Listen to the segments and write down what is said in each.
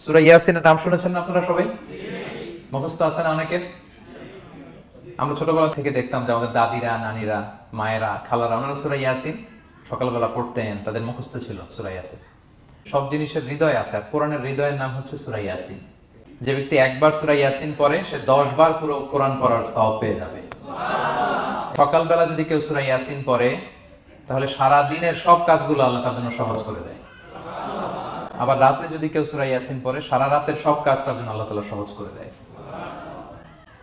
সূরা ইয়াসিনের নাম শুনেছেন না আপনারা সবাই? মুখস্থ আছে না অনেকের? আমরা ছোটবেলা থেকে দেখতাম যে আমাদের দাদিরা, নানিরা, মায়েরা, খালারা ওনারা সূরা ইয়াসিন সকালবেলা পড়তেন, তাদের মুখস্থ ছিল সূরা ইয়াসিন। সব জিনিসের হৃদয় আছে, আর কোরআনের হৃদয়ের নাম হচ্ছে সূরা ইয়াসিন। যে ব্যক্তি একবার সূরা ইয়াসিন পড়ে সে 10 বার পুরো কোরআন পড়ার সওয়াব পেয়ে যাবে। সকালবেলা যদি কেউ সূরা ইয়াসিন পড়ে তাহলে সারা দিনের সব কাজগুলো আল্লাহ তার জন্য সহজ করে দেয়। আবার রাতে যদি কেউ সূরা ইয়াসিন পড়ে সারা রাতের সব কাজ তার জন্য আল্লাহ তাআলা সহজ করে দেয়।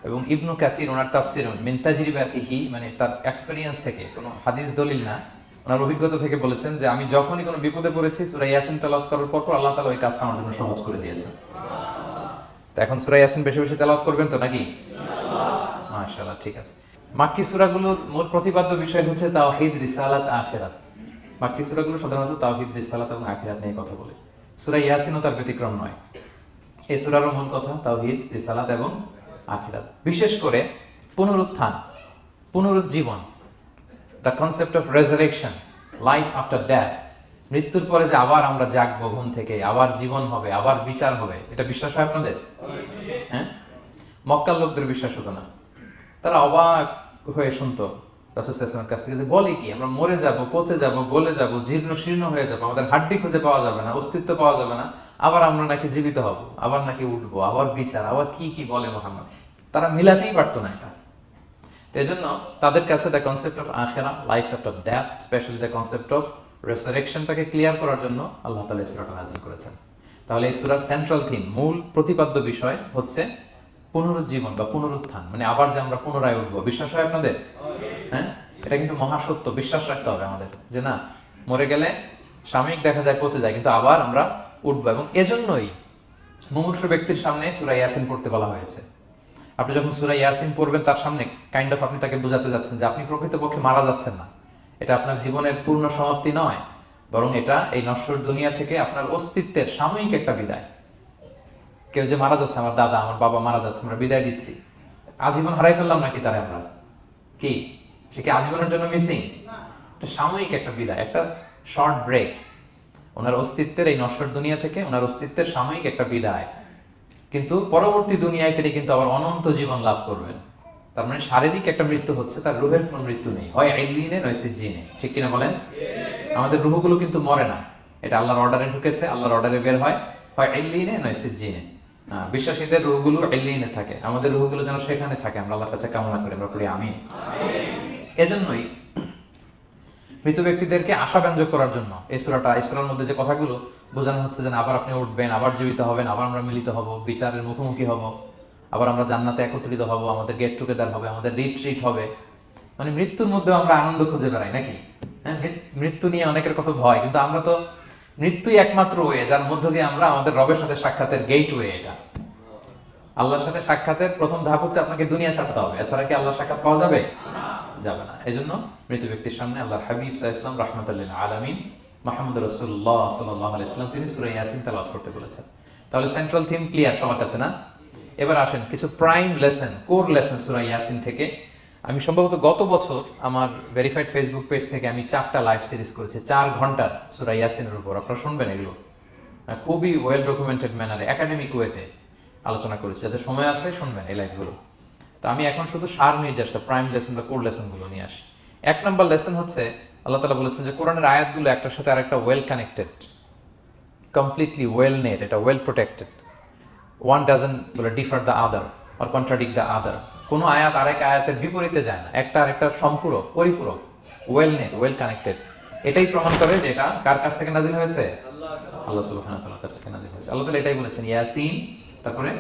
এবং ইবনু কাসির ওনার তাফসির মিন তাজরিবাতিহি, মানে তার এক্সপেরিয়েন্স থেকে, কোনো হাদিস দলিল না, ওনার অভিজ্ঞতা থেকে বলেছেন যে আমি যখনই কোনো বিপদে পড়েছি সূরা ইয়াসিন তেলাওয়াত করার পর আল্লাহ তাআলা ওই কাজটা আমার জন্য সহজ করে দিয়েছেন। তো এখন সূরা ইয়াসিন বেশি বেশি তেলাওয়াত করবেন তো নাকি? ইনশাআল্লাহ। মাশাআল্লাহ, ঠিক আছে। মাক্কি সূরাগুলোর মূল প্রতিপাদ্য বিষয় হচ্ছে তাওহীদ, রিসালাত, আখিরাত। মাক্কি সূরাগুলো সাধারণত তাওহীদ, রিসালাত এবং আখিরাত নিয়ে কথা বলে। সূরা ইয়াসিনও তার ব্যতিক্রম নয়। এই সূরার মূল কথা তাওহীদ, রিসালাত এবং আখিরাত। বিশেষ করে পুনরুত্থান, পুনরুজ্জীবন, the concept of resurrection, life after death, মৃত্যুর পরে যে আবার আমরা জাগবো ঘুম থেকে, আবার জীবন হবে, আবার বিচার হবে, এটা বিশ্বাস হয় আপনাদের? হ্যাঁ, মক্কার লোকদের বিশ্বাস হতো না। তারা অবাক হয়ে শুনতো রাসূল সাল্লাল্লাহু আলাইহি ওয়াসাল্লামের কাছ থেকে যে বলে কি আমরা মরে যাব, পচে যাব, গলে যাব, জীর্ণ শীর্ণ হয়ে যাব, আমাদের হাড্ডি খুঁজে পাওয়া যাবে না, অস্তিত্ব পাওয়া যাবে না, আবার আমরা নাকি জীবিত হব, আবার নাকি উঠবো, আবার বিচার, আবার কি কি বলে মুহাম্মদ। তারা মিলাতেই পারতো না এটা। এই জন্য তাদের কাছে দ্য কনসেপ্ট অফ আখিরা, life after death, specially the concept of রেসারেকশনটাকে ক্লিয়ার করার জন্য আল্লাহ তাআলা এই সূরাটা নাযিল করেছেন। তাহলে এই সূরার সেন্ট্রাল থিম, মূল প্রতিপাদ্য বিষয় হচ্ছে পুনরুজ্জীবন বা পুনরুত্থান, মানে আবার যে আমরা পুনরায় উঠবো। বিশ্বাস হয় আপনাদের? হ্যাঁ, এটা কিন্তু মহাসত্য, বিশ্বাস রাখতে হবে আমাদের যে না, মরে গেলে সাময়িক দেখা যায় পচে যায়, কিন্তু আবার আমরা উঠবো। এবং এজন্যই মুমূর্ষু ব্যক্তির সামনে সূরা ইয়াসিন পড়তে বলা হয়েছে। আপনি যখন সূরা ইয়াসিন পড়বেন তার সামনে কাইন্ড অফ আপনি তাকে বোঝাতে যাচ্ছেন যে আপনি প্রকৃতপক্ষে মারা যাচ্ছেন না, এটা আপনার জীবনের পূর্ণ সমাপ্তি নয়, বরং এটা এই নশ্বর দুনিয়া থেকে আপনার অস্তিত্বের সাময়িক একটা বিদায়। কেউ যে মারা যাচ্ছে, আমার দাদা, আমার বাবা মারা যাচ্ছে, আমরা বিদায় দিচ্ছি, আজীবন হারাই ফেললাম নাকি তারা? আমরা কি সে কি আজীবনের জন্য মিসিং? এটা সাময়িক একটা বিদায়, একটা শর্ট ব্রেক। ওনার অস্তিত্বের এই নশ্বর দুনিয়া থেকে ওনার অস্তিত্বের সাময়িক একটা বিদায়, কিন্তু পরবর্তী দুনিয়ায় তিনি কিন্তু আবার অনন্ত জীবন লাভ করবেন। তার মানে শারীরিক একটা মৃত্যু হচ্ছে, তার রুহের কোনো মৃত্যু নেই, হয় ইল্লিনে নয় সিজ্জিনে। ঠিক কিনা বলেন? আমাদের রুহগুলো কিন্তু মরে না, এটা আল্লাহর অর্ডারে ঢুকেছে, আল্লাহর অর্ডারে বের হয়, হয় ইল্লিনে নয় সিজ্জিনে। বিশ্বাসীদের রুহগুলো ইল্লিনে থাকে, আমাদের রুহগুলো যেন সেখানে থাকে, আমরা আল্লাহর কাছে কামনা করি, আমরা পড়ি আমিন। এজন্যই মৃত ব্যক্তিদেরকে আশাব্যঞ্জক করার জন্য এই সূরার মধ্যে যে কথাগুলো বোঝানো হচ্ছে যে আবার আপনি উঠবেন, আবার জীবিত হবেন, আবার আমরা মিলিত হব, বিচারের মুখোমুখি হব, আবার আমরা জান্নাতে একত্রিত হব, আমাদের গেট টুগেদার হবে, আমাদের রিট্রিট হবে। মানে মৃত্যুর মধ্যে আমরা আনন্দ খুঁজে বেড়াই নাকি? হ্যাঁ, মৃত্যু নিয়ে অনেকের কথা ভয়, কিন্তু আমরা তো মৃত্যুই একমাত্র ওয়ে যার মধ্য দিয়ে আমরা আমাদের রবের সাথে সাক্ষাতের গেট ওয়ে। এটা আল্লাহর সাথে সাক্ষাতের প্রথম ধাপ হচ্ছে আপনাকে দুনিয়া ছাড়তে হবে, এছাড়া কি আল্লাহর সাক্ষাৎ পাওয়া যাবে? যাবে না। এই জন্য মৃত ব্যক্তির সামনে আল্লাহর হাবিব সাল্লাল্লাহু আলাইহি ওয়াসাল্লাম রাহমাতুল লিল আলামিন মুহাম্মদ রাসূলুল্লাহ সাল্লাল্লাহু আলাইহি ওয়াসাল্লাম তিনি সূরা ইয়াসিন তেলাওয়াত করতে বলেছেন। তাহলে সেন্ট্রাল থিম ক্লিয়ার সবার কাছে না? এবার আসেন কিছু প্রাইম লেসন, কোর লেসন সূরা ইয়াসিন থেকে। আমি সম্ভবত গত বছর আমার ভেরিফাইড ফেসবুক পেজ থেকে আমি 4টা লাইভ সিরিজ করেছি 4 ঘন্টার সূরা ইয়াসিনের উপর। আপনারা শুনবেন এগুলো, খুবই ওয়েল ডকুমেন্টেড ম্যানারে, একাডেমিক ওয়েতে আলোচনা করেছি। যাদের সময় আছে শুনবেন এই লাইভগুলো। তো আমি এখন শুধু সার নির্দেশটা, প্রাইম লেসন বা কোর লেসনগুলো নিয়ে আসি। 1 নম্বর লেসন হচ্ছে আল্লাহ তাআলা বলেছেন যে কোরআনের আয়াতগুলো একটার সাথে আরেকটা well connected, completely well knit, এটা well protected. One doesn't differ the other or contradict the other. কোনো আয়াত আরেক আয়াতের বিপরীতে যায় না, একটা আরেকটার সম্পূরক, পরিপূরক, ওয়েল নেট, ওয়েল কানেক্টেড। এটাই প্রমাণ করে যে এটা কার কাছ থেকে নাজিল হয়েছে? আল্লাহ সুবহানাহু ওয়া তাআলার কাছ থেকে নাজিল হয়েছে। আল্লাহ তাআলা এটাই বলেছেন ইয়াসিন, তারপরে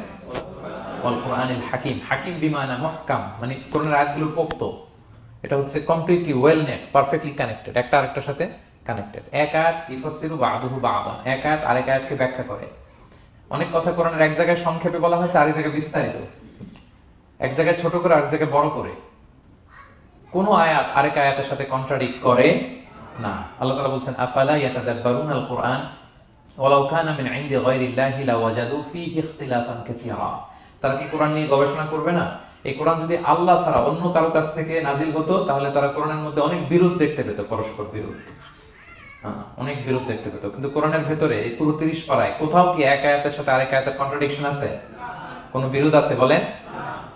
ওয়াল কুরআনিল হাকিম। হাকিম বিমানা মুহকাম, মানে কোরআনের আয়াতগুলো পোক্ত। এটা হচ্ছে completely well net, perfectly connected, একটা আরেকটার সাথে কানেক্টেড। এক আয়াত ইফাসসিরু বা'দুহু বা'দা, এক আয়াত আরেক আয়াতকে ব্যাখ্যা করে। অনেক কথা কোরআনের এক জায়গায় সংক্ষেপে বলা হয়েছে, আরেক জায়গায় বিস্তারিত, এক জায়গায় ছোট করে আরেক জায়গায় বড় করে। কোন আয়াত আরেক আয়াতের সাথে কন্ট্রাডিক্ট করে না। আল্লাহ তাআলা বলছেন আফালা ইয়াতাদাব্বারুনাল কুরআন ওয়ালাউ কানা মিন ইনদি গায়রিল্লাহি লাওয়াজাদু ফীহি ইখতিলাফান কাসীরা। তারা কি কোরআন নিয়ে গবেষণা করবে না? এই কোরআন যদি আল্লাহ ছাড়া অন্য কারো কাছ থেকে নাজিল হতো তাহলে তারা কোরআনের মধ্যে অনেক বিরোধ দেখতে পেত, পরস্পর বিরোধ। অনেক বিরোধ দেখতে পেত, কিন্তু কোরআনের ভেতরে এই পুরো 30 পারায় কোথাও কি এক আয়াতের সাথে আরেক আয়াতের কন্ট্রাডিকশন আছে? কোনো বিরোধ আছে বলেন?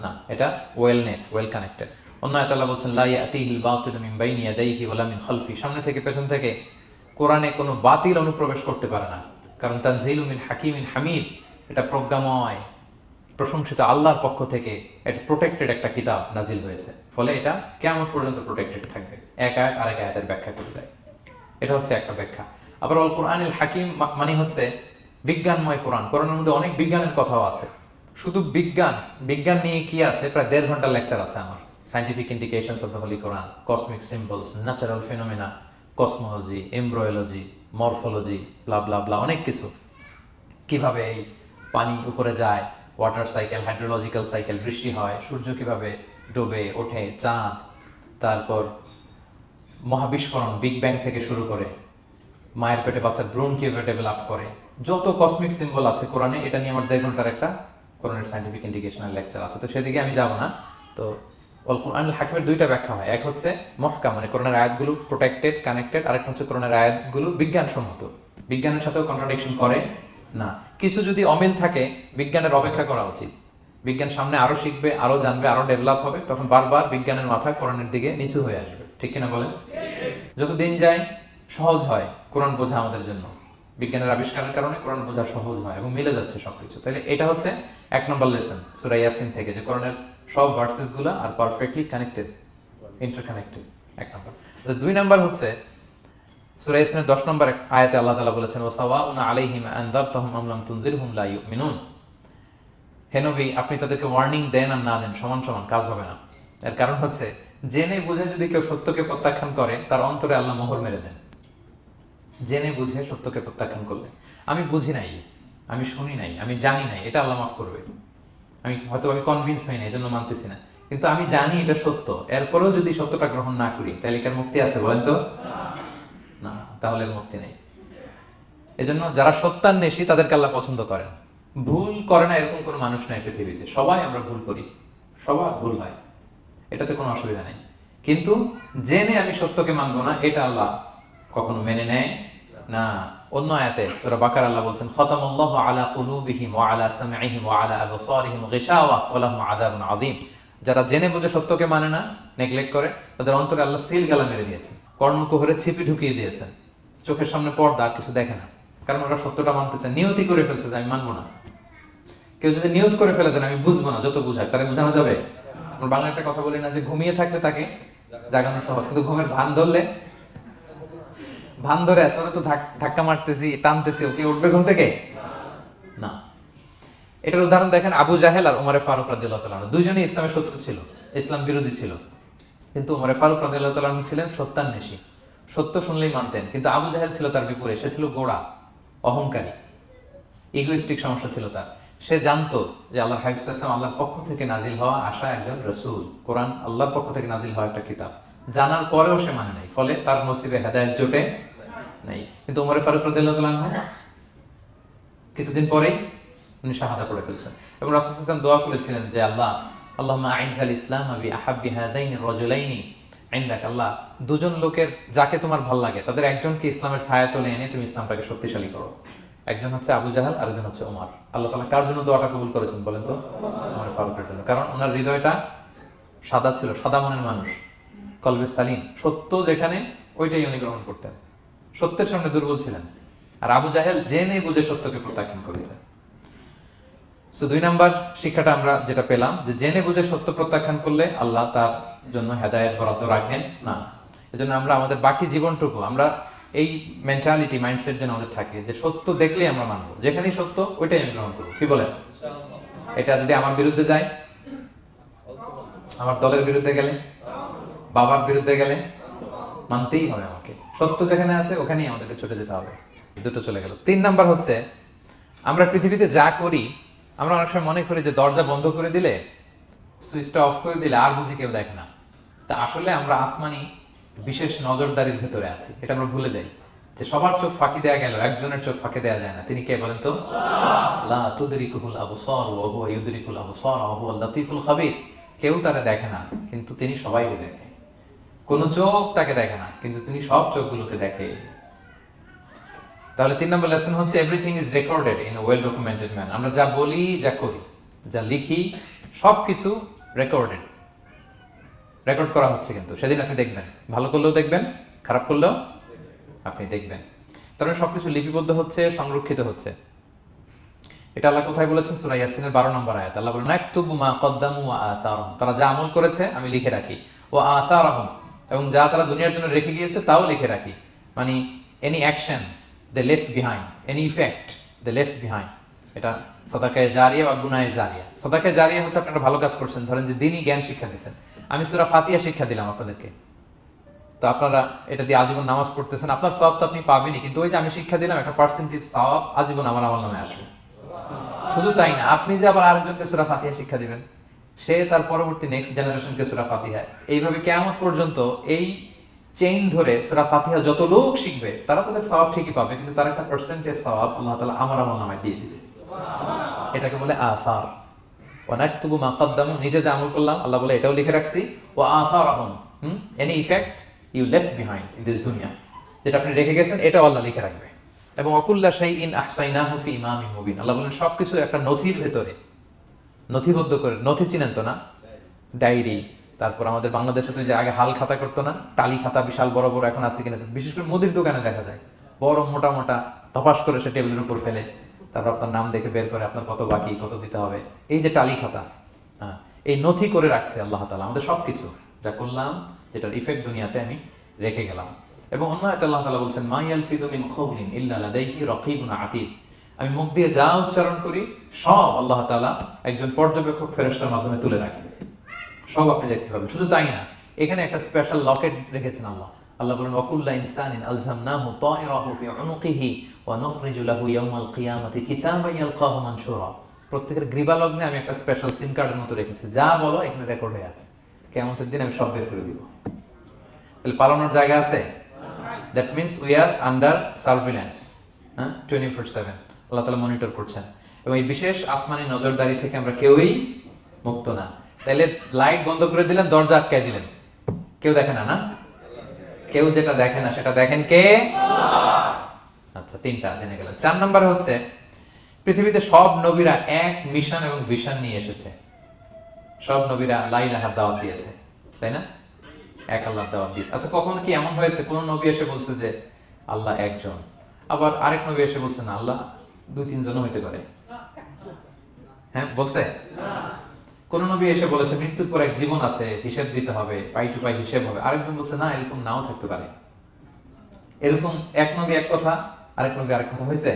না, এটা ওয়েল নেট, ওয়েল কানেক্টেড। অন্য আয়াতে আল্লাহ বলছেন লা ইয়াতিহিল বাতিলু মিন বাইনি ইয়াদাইহি ওয়ালা মিন খালফি, সামনে থেকে পেছন থেকে কোরআনে কোনো বাতিল অনুপ্রবেশ করতে পারে না, কারণ তানজিলু মিন হাকিমিন হামিদ, এটা প্রজ্ঞাময় প্রশংসিত আল্লাহর পক্ষ থেকে এটা প্রোটেক্টেড একটা কিতাব নাজিল হয়েছে, ফলে এটা কিয়ামত পর্যন্ত প্রোটেক্টেড থাকবে। এক আয়াত আরেক আয়াতের ব্যাখ্যা করে দেয়, এটা হচ্ছে একটা ব্যাখ্যা। আবার আল কোরআনুল হাকিম মানে হচ্ছে বিজ্ঞানময় কোরআন। কোরআনের মধ্যে অনেক বিজ্ঞানের কথাও আছে। শুধু বিজ্ঞান নিয়ে কি আছে, প্রায় 1.5 ঘন্টার লেকচার আছে আমার। Scientific indications of the holy Quran, cosmic symbols, natural phenomena, cosmology, embryology, morphology, blah blah blah, অনেক কিছু। কিভাবে এই পানি উপরে যায়, ওয়াটার সাইকেল, হাইড্রোলজিক্যাল সাইকেল, বৃষ্টি হয়, সূর্য কিভাবে ডোবে ওঠে, চাঁদ, তারপর মহাবিস্ফোরণ, বিগ ব্যাং থেকে শুরু করে মায়ের পেটে বাচ্চার ভ্রূণ কিভাবে ডেভেলপ করে, যত কসমিক সিম্বল আছে কোরআনে, এটা নিয়ে আমার 1.5 ঘন্টার একটা কোরআনের সাইন্টিফিক ইন্ডিকেশনাল লেকচার আছে। তো সেদিকে আমি যাব না। তো আল কোরআনুল হাকিমের 2টা ব্যাখ্যা হয়। এক হচ্ছে মুহকাম, মানে কোরআনের আয়াতগুলো প্রোটেক্টেড, কানেক্টেড। আরেকটা হচ্ছে কোরআনের আয়াতগুলো বিজ্ঞানসম্মত, বিজ্ঞানের সাথেও কন্ট্রাডিকশন করে না। কিছু যদি অমিল থাকে, বিজ্ঞানের অপেক্ষা করা উচিত। বিজ্ঞান সামনে আরো শিখবে, আরো জানবে, আরো ডেভেলপ হবে, তখন বারবার বিজ্ঞানের মাথা কোরআনের দিকে নিচু হয়ে আসবে। ঠিক কিনা বলেন? যত দিন যায় সহজ হয় কোরআন বোঝা আমাদের জন্য। বিজ্ঞানের আবিষ্কারের কারণে কোরআন বোঝা সহজ হয় এবং মিলে যাচ্ছে সবকিছু। তাহলে এটা হচ্ছে 1 নম্বর লেসন সূরা ইয়াসিন থেকে, যে কোরআনের সব ভার্সেস গুলো আর পারফেক্টলি কানেক্টেড, ইন্টারকানেক্টেড। 1 নম্বর। 2 নম্বর হচ্ছে সূরা ইয়াসিনের 10 নম্বর আয়াতে আল্লাহ তাআলা বলেছেন ওয়াসাওয়াউন আলাইহিম আনযারতাহুম আম লাম তুনজিরহুম লা ইউমিনুন। হে নবী, আপনি তাদেরকে ওয়ার্নিং দেন আর না দেন, সমান সমান, কাজ হবে না। এর কারণ হচ্ছে জেনে বুঝে যদি কেউ সত্যকে প্রত্যাখ্যান করে, তার অন্তরে আল্লাহ মোহর মেরে দেন। জেনে বুঝে সত্যকে প্রত্যাখ্যান করলে, আমি বুঝি নাই, আমি শুনি নাই, আমি জানি নাই, এটা আল্লাহ মাফ করবে। আমি কনভিন্স হই না, এই জন্য মানতেছি না, কিন্তু আমি জানি এটা সত্য, এরপরেও যদি সত্যটা গ্রহণ না করি, তাহলে কার মুক্তি আছে বলেন তো? না, তাহলে মুক্তি নেই। এজন্য যারা সত্যান্বেষী তাদেরকে আল্লাহ পছন্দ করেন। ভুল করে না এরকম কোনো মানুষ নাই পৃথিবীতে। সবাই আমরা ভুল করি, সবার ভুল হয়, এটাতে কোনো অসুবিধা নেই। কিন্তু জেনে আমি সত্যকে মানবো না, এটা আল্লাহ কখনো মেনে নেয় না। অন্য আয়াতে সূরা বাকারা আল্লাহ বলছেন খাতামাল্লাহু আলা কুলুবিহিম ওয়া আলা সামঈহিম ওয়া আলা আবসারিহিম গিশাওয়া ওয়া লাহুম আযাবুন আযীম। যারা জেনে বুঝে সত্যকে মানে না, নেগলেক্ট করে, তাদের অন্তরে আল্লাহ সিল গালা মেরে দিয়েছেন, কর্ণকুহরে ছিপি ঢুকিয়ে দিয়েছেন, চোখের সামনে পর্দা, কিছু দেখে না। কারণ ওরা সত্যটা মানতে চায়, নিয়তি করে ফেলছে যে আমি মানবো না। কেউ যদি নিয়ত করে ফেলে দেন আমি বুঝবো না, যত বুঝায় তারে বোঝানো যাবে? আমরা বাংলা একটা কথা বলি না যে ঘুমিয়ে থাকলে তাকে জাগানো সহজ, কিন্তু ঘুমের ভান ধরলে, ভান ধরে আসলে তো ধাক্কা মারতেছি, টানতেছি, ওকে উঠবে ঘুম থেকে না। এটার উদাহরণ দেখেন আবু জাহেল আর উমরে ফারুক রাদিয়াল্লাহু তাআলা, দুইজনই ইসলামের শত্রু ছিল, ইসলাম বিরোধী ছিল। কিন্তু উমরে ফারুক রাদিয়াল্লাহু তাআলা ছিলেন সত্যান্বেষী, সত্য শুনলেই মানতেন। কিন্তু আবু জাহেল ছিল তার বিপরীত, সে ছিল গোড়া, অহংকারী, ইগোইস্টিক সমস্যা ছিল তার। সে জানতো যে আল্লাহর হাবিব সাল্লাল্লাহু আলাইহি ওয়াসাল্লাম আল্লাহর পক্ষ থেকে নাজিল হওয়া আসা একজন রাসূল, কোরআন আল্লাহর পক্ষ থেকে নাজিল হওয়া একটা কিতাব, জানার পরেও সে মানে নাই, ফলে তার নসিবে হেদায়েত জোটে নাই। কিন্তু উমর ফারুক রাদিয়াল্লাহু তাআলা কিছুদিন পরেই উনি শাহাদা পড়ে ফেলছেন এবং রাসূল সাল্লাল্লাহু আলাইহি ওয়াসাল্লাম দোয়া করেছিলেন যে আল্লাহুম্মা আইজ্জাল ইসলাম বিআহাব্বি হাযাইনি রাজুলাইনি ইনদাক। আল্লাহ, দুজন লোকের যাকে তোমার ভালো লাগে তাদের একজনকে ইসলামের ছায়াতলে এনে তুমি ইসলামটাকে শক্তিশালী করো। একজন হচ্ছে আবু জাহাল, আর একজন হচ্ছে ওমর। আল্লাহ তাআলা কার জন্য দোয়াটা কবুল করেছেন বলেন তো? ওমর ফারুকের জন্য। কারণ ওনার হৃদয়টা সাদা ছিল, সাদা মনের মানুষ, কলবে সালিম। সত্য যেখানে, ওইটাই উনি গ্রহণ করতেন, সত্যের সামনে দুর্বল ছিলেন। আর আবু জাহেল জেনে বুঝে সত্যকে প্রত্যাখ্যান করেছেন। সো 2 নাম্বার শিক্ষাটা আমরা যেটা পেলাম, যে জেনে বুঝে সত্য প্রত্যাখ্যান করলে আল্লাহ তার জন্য হেদায়েত বরাদ্দ রাখেন না। এজন্য আমরা আমাদের বাকি জীবনটুকু আমরা এই মেন্টালিটি, মাইন্ডসেট যেন আমাদের থাকে যে সত্য দেখলেই আমরা মানবো, যেখানেই সত্য ওইটাই আমি গ্রহণ করবো। কি বলেন? এটা যদি আমার বিরুদ্ধে যায়, আমার দলের বিরুদ্ধে গেলে, বাবার বিরুদ্ধে গেলে, মানতেই হবে আমাকে। সত্য যেখানে আছে ওখানেই আমাদেরকে ছুটে যেতে হবে। দুটো চলে গেল। 3 নাম্বার হচ্ছে আমরা পৃথিবীতে যা করি, আমরা অনেক সময় মনে করি যে দরজা বন্ধ করে দিলে, সুইচটা অফ করে দিলে আর বুঝি কেউ দেখে না। তা আসলে আমরা আসমানি বিশেষ নজরদারির ভেতরে আছি, এটা আমরা ভুলে যাই। যে সবার চোখ ফাঁকি দেয়া গেল, একজনের চোখ ফাঁকি দেয়া যায় না। তিনি কে বলেন তো? লা তুদরিকুহুল আবসার ওয়া হুয়া ইউদরিকুল আবসার ওয়া হুয়াল লাতীফুল খাবীর। কেউ তারে দেখে না, কিন্তু তিনি সবাইকে দেখে। কোন চোখ তাকে দেখে না, কিন্তু তিনি সব চোখগুলোকে দেখে। তাহলে 3 নম্বর লেসন হচ্ছে everything is recorded in well documented man. আমরা যা বলি, যা করি, যা লিখি, সবকিছু রেকর্ড করা হচ্ছে। কিন্তু সেদিন আপনি দেখবেন, ভালো করলেও দেখবেন, খারাপ করলেও আপনি দেখবেন। তার মানে সবকিছু লিপিবদ্ধ হচ্ছে, সংরক্ষিত হচ্ছে। এটা আল্লাহ কোথায় বলেছেন? সূরা ইয়াসিনের 12 নম্বর আয়াত। আল্লাহ বলেন নাকতুবু মা কদ্দামু ওয়া আসারহুম, তারা যা আমল করেছে আমি লিখে রাখি। ওয়া আসারহুম, এবং যা তারা দুনিয়ার জন্য রেখে গিয়েছে তাও লিখে রাখি। মানে এনি অ্যাকশন দে লেফট বিহাইন্ড, এনি ইফেক্ট দে লেফট বিহাইন্ড। এটা সাদাকায়ে জারিয়া বা গুনাহে জারিয়া। সাদাকায়ে জারিয়া হচ্ছে আপনারা ভালো কাজ করছেন, ধরেন যে দ্বীনি জ্ঞান শিক্ষা দিয়েছেন। আমি সূরা ফাতিহা শিক্ষা দিলাম আপনাদেরকে, তো আপনারা এটা দিয়ে আজীবন নামাজ পড়তেছেন, আপনার সওয়াব তো আপনি পাবেনই, কিন্তু ওই যে আমি শিক্ষা দিলাম একটা পার্সেন্টেজ সওয়াব আজীবন আমার আমল নামে আসবে। শুধু তাই না, আপনি যে আবার আরেকজনকে সূরা ফাতিহা শিক্ষা দিবেন, সে তার পরবর্তী নেক্সট জেনারেশনকে সূরা ফাতিহা, এইভাবে কিয়ামত পর্যন্ত এই চেইন ধরে সূরা ফাতিহা যত লোক শিখবে তারা তাদের সওয়াব ঠিকই পাবে, কিন্তু তার একটা পার্সেন্টেজ সওয়াব আল্লাহ তাআলা আমার আমল নামায় দিয়ে দিবে। এটাকে বলে আসার। ওয়া নাকতুবু মা কদ্দামু, নিজে যে আমল করলাম আল্লাহ বলে এটাও লিখে রাখছি। ওয়া আসারহুম, any effect you left behind in this দুনিয়া, যেটা আপনি রেখে গেছেন এটাও আল্লাহ লিখে রাখবে। এবং অকুল্লা শাইইন আহসাইনাহু ফি ইমামিন মুবিন, আল্লাহ বলেন সবকিছু একটা নথির ভেতরে নথিবদ্ধ করে। নথি চিনেন তো না? ডায়েরি, তারপর আমাদের বাংলাদেশে তো যে আগে হাল খাতা করতো না, টালি খাতা বিশাল বড় বড় এখন আছে কিনা, বিশেষ করে মুদির দোকানে দেখা যায় বড় মোটা মোটা ধপাস করে সে টেবিলের উপর ফেলে, তারপর আপনার নাম দেখে বের করে আপনার কত বাকি, কত দিতে হবে। এই যে টালি খাতা, এই নথি করে রাখছে আল্লাহ তাআলা আমাদের সবকিছু যা করলাম, যেটার ইফেক্ট দুনিয়াতে আমি রেখে গেলাম। এবং অন্য আয়াতে আল্লাহ তাআলা বলছেন মা ইয়ালফিযু মিন কওলিন ইল্লা লাদাইহি রাকীবুন আতীদ, আমি মুখ দিয়ে যা উচ্চারণ করি সব আল্লাহ তাআলা একজন পর্যবেক্ষক ফেরেশতার মাধ্যমে তুলে রাখেন, সব আপনি দেখতে পাবেন। শুধু তাই না, এখানে একটা স্পেশাল লকেট রেখেছেন আল্লাহ। আল্লাহ বলেন ওয়াকুল্লা ইনসানিন আলজামনাহু তায়রাহু ফি উনুকিহি ওয়া নুখরিজু লাহু ইয়াওমাল কিয়ামাতি কিতাবান ইয়ালকাহু মানশুরা, প্রত্যেকের গ্রীবালগ্নে আমি একটা স্পেশাল সিম কার্ডের মতো রেখেছি, যা বলো এখানে রেকর্ড হয়ে আছে, কিয়ামতের দিন আমি সব বের করে দিব। তাহলে পালানোর জায়গা আছে? That means we are under surveillance, 24/7 আল্লাহ তাআলা মনিটর করছেন। এবং এই বিশেষ আসমানি নজরদারি থেকে আমরা কেউই মুক্ত না। তাইলে লাইট বন্ধ করে দিলেন, দরজা আটকায় দিলেন, কেউ দেখে না, না? কেউ যেটা দেখে না সেটা দেখেন কে? আচ্ছা, 3টা জেনে গেলেন। 4 নম্বরে হচ্ছে পৃথিবীতে সব নবীরা এক মিশন এবং ভিশন নিয়ে এসেছে। সব নবীরা লা ইলাহার দাওয়াত দিয়েছে, তাই না? এক আল্লাহর দাওয়াত দিয়ে। আচ্ছা, কখনো কি এমন হয়েছে কোন নবী এসে বলছে যে আল্লাহ একজন, আবার আরেক নবী এসে বলছে না আল্লাহ 2-3 জন হইতে পারে? হ্যাঁ, বলছে? কোন নবী এসে বলেছে মৃত্যুর পর এক জীবন আছে, হিসাব দিতে হবে, পাই টু পাই হিসাব হবে? আরেকজন বলছে না, এরকম নাও থাকতে পারে। এরকম এক নবী এক কথা, আরেক নবী আরেক কথা হয়েছে?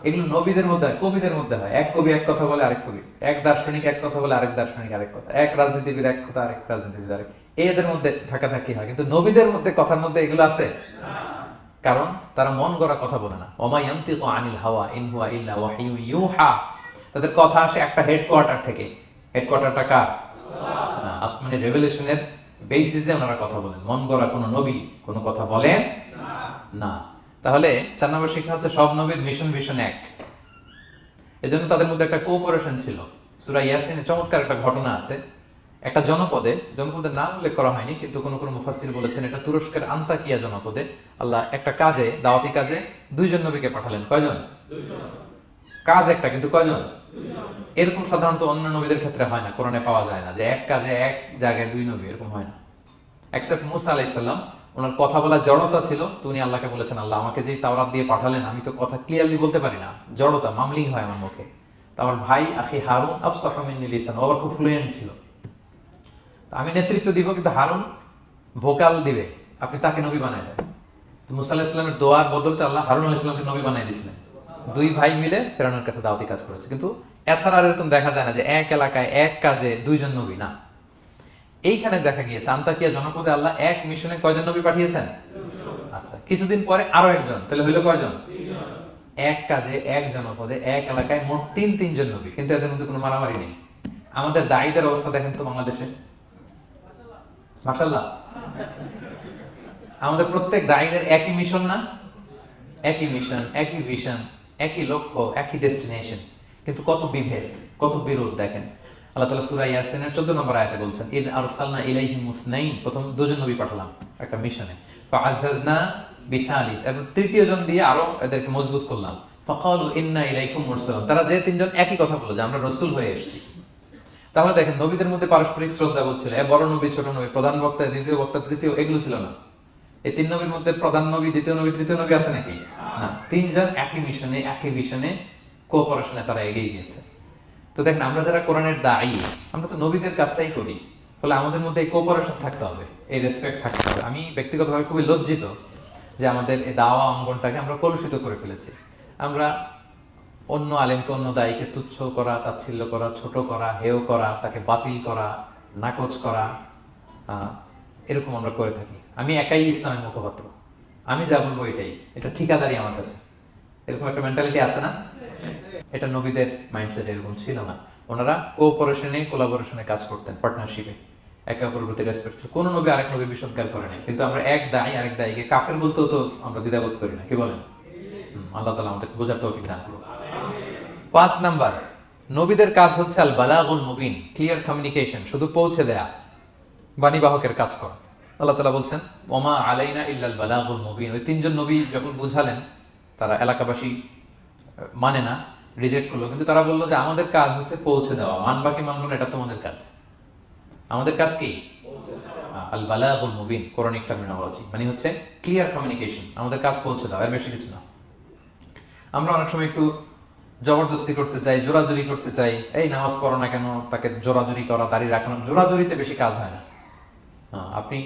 এগুলো নবীদের মধ্যে, কবিদের মধ্যে হয়। এক কবি এক কথা বলে, আরেক কবি, এক দার্শনিক এক কথা বলে, আরেক দার্শনিক আরেক কথা, এক রাজনীতিবিদ এক কথা, আরেক রাজনীতিবিদ আরেক, এদের মধ্যে থাকাথাকি হয়। কিন্তু নবীদের মধ্যে কথার মধ্যে এগুলো আছে? কারণ তারা মন গড়া কথা বলে না। ওমা ইয়ানতিকু আনিল হাওয়া ইন হুয়া ইল্লা ওয়াহয়ু ইউহা, তাদের কথা আসে একটা হেডকোয়ার্টার থেকে। হেডকোয়ার্টারটা কার? আসমানি রেভেলেশনের বেসিসে ওনারা কথা বলেন। মন গড়া কোনো নবী কোনো কথা বলেন না। তাহলে 4 নম্বর শিক্ষা হচ্ছে সব নবীর মিশন ভিশন এক, এজন্য তাদের মধ্যে একটা কোঅপারেশন ছিল। সূরা ইয়াসিনে চমৎকার একটা ঘটনা আছে। একটা জনপদের নাম উল্লেখ করা হয়নি, কিন্তু কোন কোন মুফাসসির বলেছেন এটা তুরস্কের আন্তাকিয়া জনপদে আল্লাহ একটা কাজে, দাওয়াতি কাজে 2 জন নবীকে পাঠালেন। কয়জন? 2 জন। কাজ একটা, কিন্তু কয়জন? 2 জন। এরকম সাধারণত অন্য নবীদের ক্ষেত্রে হয় না, কোরআনে পাওয়া যায় না যে এক কাজে এক জায়গায় 2 নবী, এরকম হয় না। এক্সেপ্ট মুসা আলাইহিস সালাম, ওনার কথা বলার জড়তা ছিল, তো উনি আল্লাহকে বলেছেন আল্লাহ আমাকে যে তাওরাত দিয়ে পাঠালেন আমি তো কথা ক্লিয়ারলি বলতে পারি না, জড়তা, মামলিং হয় আমার মুখে। তো আমার ভাই আখি হারুন আফসাহু মিন্নি লিসান, ও খুব ফ্লুয়েন্ট ছিল, আমি নেতৃত্ব দিব, কিন্তু হারুন ভোকাল দিবে, আপনি তাকে নবী বানাই দেন। মুসা আলাইহিস সালামের দোয়ার বদলতে আল্লাহ হারুন আলাইহিস সালামকে নবী বানাই দিয়েছিলেন। 2 ভাই মিলে ফেরাউনের কাছে দাওয়াতি কাজ করেছে। কিন্তু এছাড়া আর এরকম দেখা যায় না যে এক এলাকায় এক কাজে 2 জন নবী, না। এইখানে দেখা গিয়েছে আন্তাকিয়া জনপদে আল্লাহ এক মিশনে কয়জন নবী পাঠিয়েছেন? 2 জন। আচ্ছা, কিছুদিন পরে আরো একজন, তাহলে হইলো কয়জন? 3 জন। এক কাজে এক জনপদে এক এলাকায় মোট 3 জন নবী, কিন্তু এদের মধ্যে কোনো মারামারি নেই। আমাদের দায়ীদের অবস্থা দেখেন তো বাংলাদেশে, মাশাআল্লাহ। আমাদের প্রত্যেক দায়ীদের একই মিশন না? একই মিশন, একই ভিশন, একই লক্ষ্য, একই ডেস্টিনেশন, কিন্তু কত বিভেদ, কত বিরোধ দেখেন। আল্লাহ তাআলা সূরা ইয়াসিনের 14 নম্বর আয়াতে বলছেন ইন আরসালনা ইলাইহিম মুসনাইন, প্রথম 2 জন নবী পাঠালাম একটা মিশনে। ফাআযাযনা বিসালিস, এবং তৃতীয় জন দিয়ে আরো এদেরকে মজবুত করলাম। ফাকালু ইন্না ইলাইকুম মুরসালুন, তারা যে তিনজন একই কথা বলল যে আমরা রাসূল হয়ে এসেছি। তাহলে দেখেন নবীদের মধ্যে পারস্পরিক শ্রদ্ধা ছিল, বড় নবী ছোট নবী, প্রধান বক্তা দ্বিতীয় বক্তা তৃতীয়, এগুলো ছিল না। এই তিন নবীর মধ্যে প্রধান নবী দ্বিতীয় নবী তৃতীয় নবী আছে নাকি? না, তিনজন একই মিশনে একই ভিশনে কোঅপারেশনে তারা এগিয়ে গিয়েছে। তো দেখেন আমরা যারা কোরআনের দায়ী, আমরা তো নবীদের কাজটাই করি, ফলে আমাদের মধ্যে এই কোঅপারেশন থাকতে হবে, এই রেসপেক্ট থাকতে হবে। আমি ব্যক্তিগতভাবে খুবই লজ্জিত যে আমাদের এই দাওয়া অঙ্গনটাকে আমরা কলুষিত করে ফেলেছি। আমরা অন্য আলেমকে অন্য দায়ীকে তুচ্ছ করা, তাচ্ছিল্য করা, ছোট করা, হেয় করা, তাকে বাতিল করা, নাকচ করা, এরকম আমরা করে থাকি। আমি একাই ইসলামের মুখপাত্র, আমি যা বলবো এটাই, এটা ঠিকাদারি আমার কাছে, এরকম একটা মেন্টালিটি আছে না? এটা নবীদের মাইন্ডসেট এরকম ছিল না। ওনারা কোঅপারেশনে কোলাবোরেশনে কাজ করতেন, পার্টনারশিপে, একে অপরের প্রতি রেসপেক্ট। কোন নবী আরেক নবী বিসৎকার করে নাই, কিন্তু আমরা এক দায়ী আরেক দায়ীকে কাফের বলতেও তো আমরা দ্বিধাবোধ করি না, কি বলেন? আল্লাহ তাআলা আমাদের বোঝার তৌফিক দান করুন। 5 নাম্বার, নবীদের কাজ হচ্ছে আল বালাগুল মুবিন, ক্লিয়ার কমিউনিকেশন, শুধু পৌঁছে দেয়া, বাণীবাহকের কাজ করা। আল্লাহ তাআলা বলছেন ওমা আলাইনা ইল্লাল বালাগুল মুবিন। ওই তিনজন নবী যখন বুঝালেন, তারা এলাকাবাসী মানে না, রিজেক্ট করলো, কিন্তু তারা বললো যে আমাদের কাজ হচ্ছে পৌঁছে দেওয়া, মানবা কি মানবো না এটা তোমাদের কাজ। আমাদের কাজ কি? আল বালাগুল মুবিন, কোরআনিক টার্মিনোলজি, মানে হচ্ছে ক্লিয়ার কমিউনিকেশন, আমাদের কাজ পৌঁছে দেওয়া, এর বেশি কিছু না। আমরা অনেক সময় একটু জবরদস্তি করতে চাই, জোরাজুরি করতে চাই, এই নামাজ পড়ো না কেন, তাকে জোরাজুরি করা, দাঁড়িয়ে রাখানো, জোরাজুরিতে বেশি কাজ হয় না। আপনি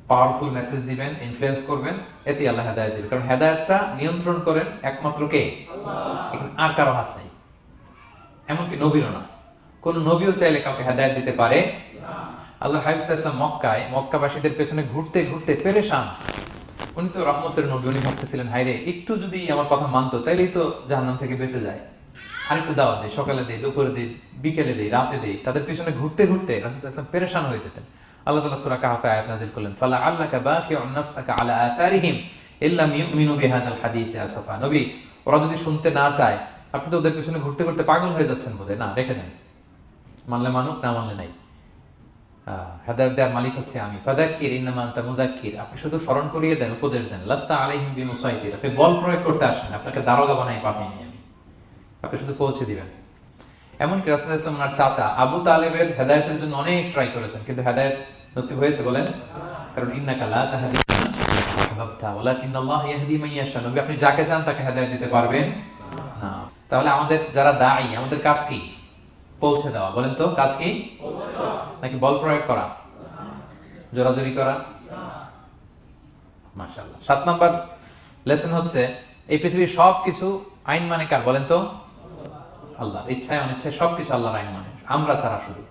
পাওয়ারফুল মেসেজ দিবেন, ইনফ্লুয়েন্স করবেন, এতে আল্লাহ হেদায়েত দিবেন, কারণ হেদায়েতটা নিয়ন্ত্রণ করেন একমাত্র কে? আর কারো হাত নেই, এমনকি নবীরও না। কোন নবীও চাইলে কাউকে হেদায়েত দিতে পারে? আল্লাহ হাবিব সাল্লাল্লাহু আলাইহি ওয়াসাল্লাম মক্কায় মক্কাবাসীদের পেছনে ঘুরতে ঘুরতে পেরেশান। উনি তো রহমতের নবী, উনি ভাবতেছিলেন হায়রে একটু যদি আমার কথা মানতো তাইলেই তো জাহান্নাম থেকে বেঁচে যায়, আর একটু দাওয়াত দেই, সকালে দেই, দুপুরে দেই, বিকেলে দেই, রাতে দেই। তাদের পিছনে ঘুরতে ঘুরতে রাসূল সাল্লাল্লাহু আলাইহি ওয়াসাল্লাম পেরেশান হয়ে যেতেন। আল্লাহ তাআলা সূরা কাহফে আয়াত নাযিল করলেন, ফালা আল্লাকা বাকিউন নাফসাকা আলা আসারিহিম ইল্লাম ইউমিনু বিহাদাল হাদীসি আসাফা। নবী, ওরা যদি শুনতে না চায়, আপনি তো ওদের পিছনে ঘুরতে ঘুরতে পাগল হয়ে যাচ্ছেন বোধহয়, না রেখে দেন, মানলে মানুক, না মানলে নাই। হেদায়েত দেওয়ার মালিক হচ্ছে আমি। ফাযাক্কির ইন্নামা আনতা মুযাক্কির, আপনি শুধু স্মরণ করিয়ে দেন, উপদেশ দেন। লাস্তা আলাইহিম বিমুসাইতির, আপনি বল প্রয়োগ করতে আসেন, আপনাকে দারোগা বানাই পাঠিয়ে আমি, আপনি শুধু পৌঁছে দিবেন। এমনকি রাসূল সাল্লাল্লাহু আলাইহি ওয়াসাল্লাম ওনার চাচা আবু তালেবের হেদায়েতের জন্য অনেক ট্রাই করেছেন, কিন্তু হেদায়েত নসিব হয়েছে বলেন? কারণ ইন্নাকা লা তাহদি মান আহবাবতা ওয়ালাকিন্নাল্লাহ ইয়াহদি মান ইয়াশা। নবী আপনি যাকে চান তাকে হেদায়েত দিতে পারবেন না। তাহলে আমাদের যারা দায়ী, আমাদের কাজ কি? পৌঁছে দেওয়া। বলেন তো কাজ কি? নাকি বল প্রয়োগ করা, জোরাজুরি করা? মাশাআল্লাহ। 7 নাম্বার লেসন হচ্ছে এই পৃথিবীর সবকিছু আইন মানে কার? বলেন তো? আল্লাহর। ইচ্ছায় অনিচ্ছায় সবকিছু আল্লাহর আইন মানে, আমরা ছাড়া শুধু।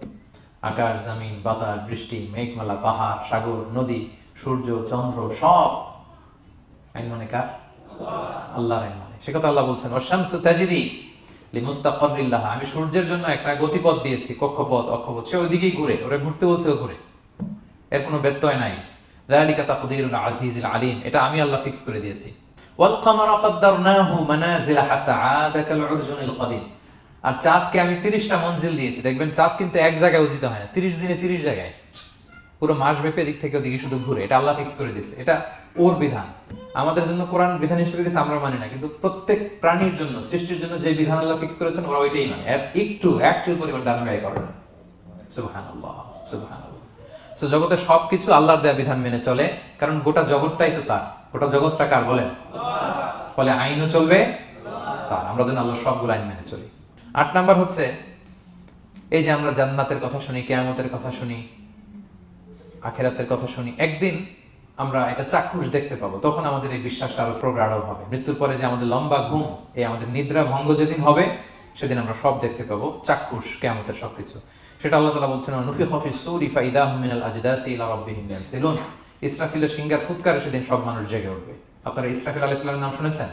আকাশ, জমিন, বাতাস, বৃষ্টি, মেঘমালা, পাহাড়, সাগর, নদী, সূর্য, চন্দ্র, সব আইন মানে কার? আল্লাহর আইন মানে। সে কথা আল্লাহ বলছেন ওয়াশ-শামসু তাজরি লিমুস্তাকাররিল লাহা, আমি সূর্যের জন্য একটা গতিপথ দিয়েছি, কক্ষপথ, অক্ষপথ, সে ওইদিকেই ঘুরে, ওরা ঘুরতে বলছে ও ঘুরে, এর কোনো ব্যত্যয় নাই। যালিকা তাকদীরুল আজিজিল আলিম, এটা আমি আল্লাহ ফিক্স করে দিয়েছি। ওয়াল কামারা কাদ্দারনাহু মানাজিলা হাত্তা আদা কাল উরজুনিল কাদিম, আর চাঁদকে আমি 30টা মঞ্জিল দিয়েছি। দেখবেন চাঁদ কিন্তু এক জায়গায় উদিত হয় না, 30 দিনে 30 জায়গায়, পুরো মাস ব্যাপী এদিক থেকে ওদিকে শুধু ঘুরে। এটা আল্লাহ ফিক্স করে দিয়েছে, এটা ওর বিধান। আমাদের জন্য কোরআন বিধান হিসেবে দিয়েছে, আমরা মানি না, কিন্তু প্রত্যেক প্রাণীর জন্য, সৃষ্টির জন্য যে বিধান আল্লাহ ফিক্স করেছেন ওরা ওইটাই মানে, এর একটু পরিমাণ ডানা ব্যয় করে না। সুবহানাল্লাহ, সুবহানাল্লাহ। সো জগতের সবকিছু আল্লাহর দেয়া বিধান মেনে চলে, কারণ গোটা জগৎটাই তো তার। গোটা জগৎটা কার বলেন? ফলে আইনও চলবে তার, আমরা যেন আল্লাহর সবগুলো আইন মেনে চলি। 8 নাম্বার হচ্ছে এই যে আমরা জান্নাতের কথা শুনি, কিয়ামতের কথা শুনি, আখিরাতের কথা শুনি, একদিন আমরা এটা চাক্ষুষ দেখতে পাবো, তখন আমাদের এই বিশ্বাসটা আরো প্রগাঢ় হবে। মৃত্যুর পরে যে আমাদের লম্বা ঘুম, এই আমাদের নিদ্রা ভঙ্গ যেদিন হবে, সেদিন আমরা সব দেখতে পাবো, চাক্ষুষ কিয়ামতের সবকিছু। সেটা আল্লাহ তাআলা বলছেন নুফিখা ফিস সূরি ফাইদা হুম মিনাল আজদাসি ইলা রাব্বিহিম ইয়ানসিলুন, ইসরাফিলের সিংহার ফুৎকারে সেদিন সব মানুষ জেগে উঠবে। আপনারা ইসরাফিল আলাইহিস সালামের নাম শুনেছেন?